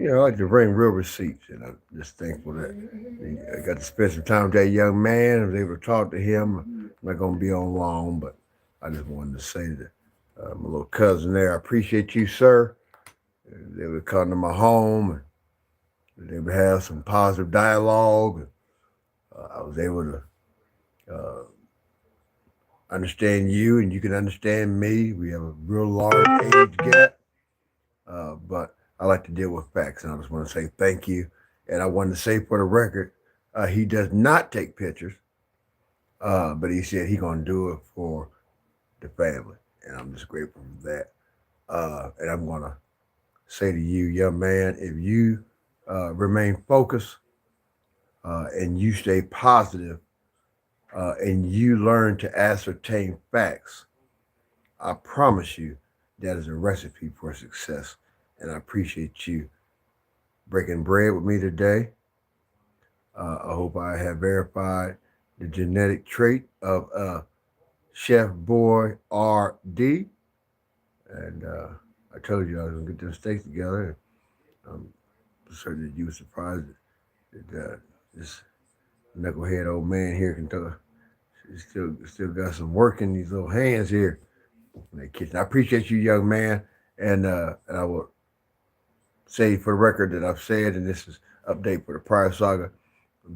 I like to bring real receipts, and I'm just thankful that I got to spend some time with that young man. I was able to talk to him. I'm not going to be on long, but I just wanted to say that my little cousin there, I appreciate you, sir. They would come to my home and they would have some positive dialogue. I was able to understand you, and you can understand me. We have a real large age gap, but I like to deal with facts, and I just want to say thank you. And I wanted to say for the record, he does not take pictures, but he said he's gonna do it for the family, and I'm just grateful for that. And I'm gonna say to you, young man, if you remain focused and you stay positive and you learn to ascertain facts, I promise you that is a recipe for success. And I appreciate you breaking bread with me today. I hope I have verified the genetic trait of Chef Boy RD. And I told you I was going to get them steaks together. I'm certain that you were surprised that this knucklehead old man here can tell. He still got some work in these little hands here in the kitchen. I appreciate you, young man, and I will say for the record that I've said, and this is update for the prior saga,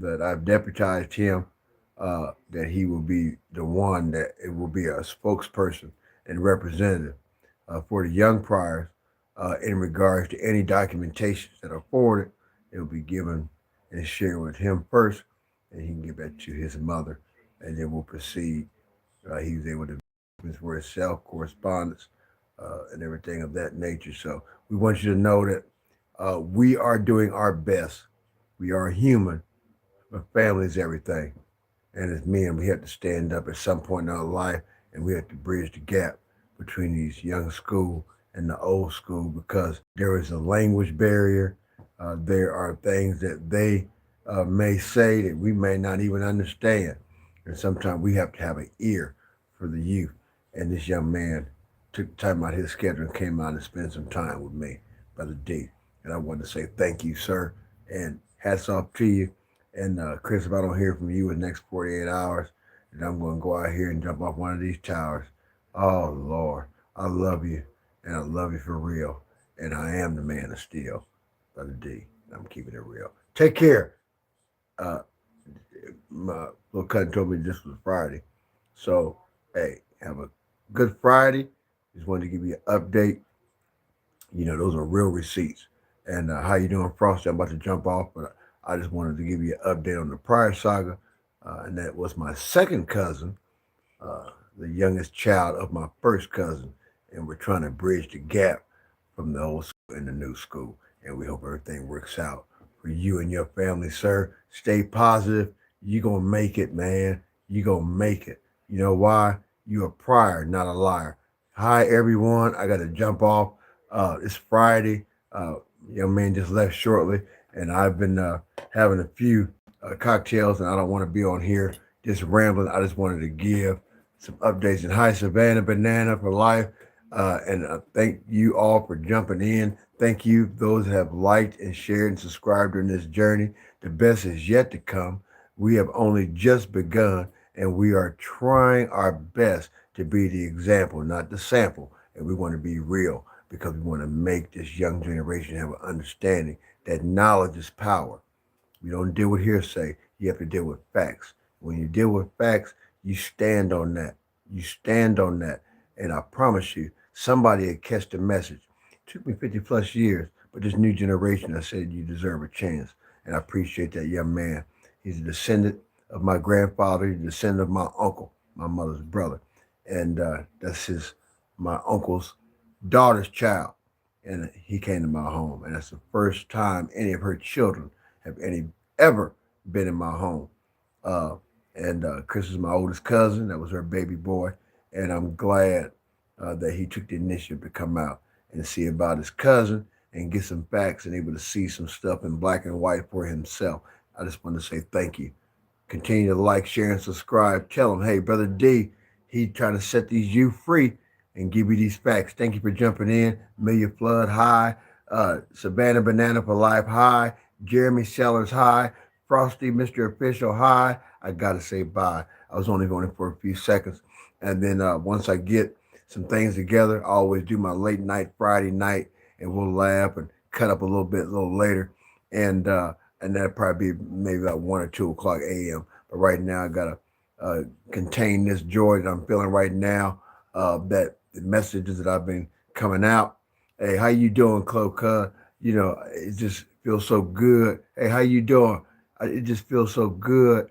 that I've deputized him, that he will be the one that it will be a spokesperson and representative for the young priors in regards to any documentations that are forwarded. It will be given and shared with him first, and he can give that to his mother, and then we'll proceed. He was able to for himself, correspondence, and everything of that nature. So we want you to know that we are doing our best. We are human, but family is everything. And as men, we have to stand up at some point in our life and we have to bridge the gap between these young school and the old school because there is a language barrier. There are things that they may say that we may not even understand. And sometimes we have to have an ear for the youth. And this young man took time out of his schedule and came out and spent some time with me, Brother D. And I want to say thank you, sir, and hats off to you. And Chris, if I don't hear from you in the next 48 hours, then I'm going to go out here and jump off one of these towers. Oh, Lord, I love you, and I love you for real. And I am the man of steel, Brother D. I'm keeping it real. Take care. Uh, my little cousin told me this was Friday. So, hey, have a good Friday. Just wanted to give you an update. Those are real receipts. And how you doing, Frosty? I'm about to jump off, but I just wanted to give you an update on the prior saga, and that was my second cousin, the youngest child of my first cousin, and we're trying to bridge the gap from the old school and the new school, and we hope everything works out for you and your family, sir. Stay positive. You gonna make it, man. You gonna make it. You know why? You a prior, not a liar. Hi, everyone. I got to jump off. It's Friday. Uh, Young man just left shortly, and I've been having a few cocktails, and I don't want to be on here just rambling. I just wanted to give some updates. And hi, Savannah Banana for life. And thank you all for jumping in. Thank you, those that have liked and shared and subscribed during this journey. The best is yet to come. We have only just begun, and we are trying our best to be the example, not the sample. And we want to be real because we want to make this young generation have an understanding that knowledge is power. You don't deal with hearsay. You have to deal with facts. When you deal with facts, you stand on that. You stand on that. And I promise you, somebody will catch the message. It took me 50 plus years, but this new generation, I said, you deserve a chance. And I appreciate that young man. He's a descendant of my grandfather. He's a descendant of my uncle, my mother's brother. And that's my uncle's daughter's child. And he came to my home. And that's the first time any of her children have ever been in my home. Uh, and Chris is my oldest cousin. That was her baby boy. And I'm glad that he took the initiative to come out and see about his cousin and get some facts and able to see some stuff in black and white for himself. I just want to say thank you. Continue to like, share, and subscribe. Tell him, hey, Brother D, he trying to set these youth free and give you these facts. Thank you for jumping in. May your flood high. Savannah Banana for Life, hi. Jeremy Sellers, hi. Frosty, Mr. Official, hi. I gotta say bye. I was only going for a few seconds. And then once I get some things together, I always do my late night Friday night, and we'll laugh and cut up a little bit a little later. And that'll probably be maybe about 1 or 2 o'clock a.m. But right now, I gotta contain this joy that I'm feeling right now. That the messages that I've been coming out. Hey, how you doing, Chloe? You know, it just feels so good. Hey, how you doing? It just feels so good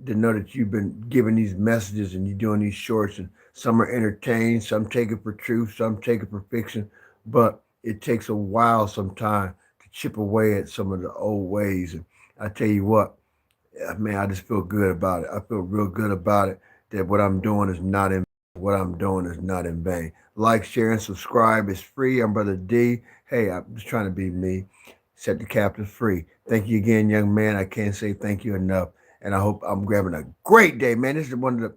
to know that you've been giving these messages and you're doing these shorts, and some are entertained, some take it for truth, some take it for fiction, but it takes a while sometimes to chip away at some of the old ways. And I tell you what, man, I just feel good about it. I feel real good about it that what I'm doing is not in what I'm doing is not in vain. Like, share, and subscribe. It's free. I'm Brother D. Hey, I'm just trying to be me. Set the captive free. Thank you again, young man. I can't say thank you enough. And I hope I'm grabbing a great day, man. This is one of the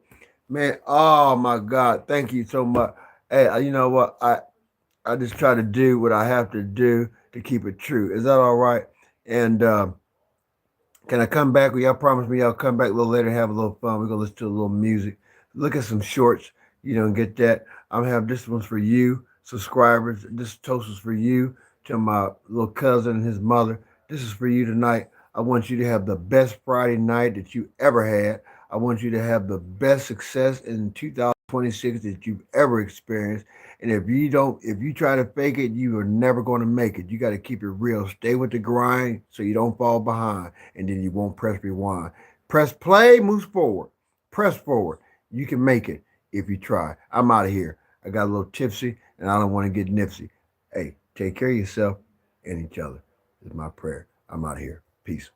man. Oh my God. Thank you so much. Hey, you know what? I just try to do what I have to do to keep it true. Is that all right? And can I come back? Will y'all promise me I'll come back a little later and have a little fun? We're gonna listen to a little music, look at some shorts, and get that. I'm gonna have this one's for you, subscribers. This toast is for you, to my little cousin and his mother. This is for you tonight. I want you to have the best Friday night that you ever had. I want you to have the best success in 2026 that you've ever experienced. And if you try to fake it, you are never going to make it. You got to keep it real. Stay with the grind so you don't fall behind, and then you won't press rewind. Press play, moves forward. Press forward. You can make it if you try. I'm out of here. I got a little tipsy, and I don't want to get nipsy. Hey, take care of yourself and each other. Is my prayer. I'm out of here. Peace.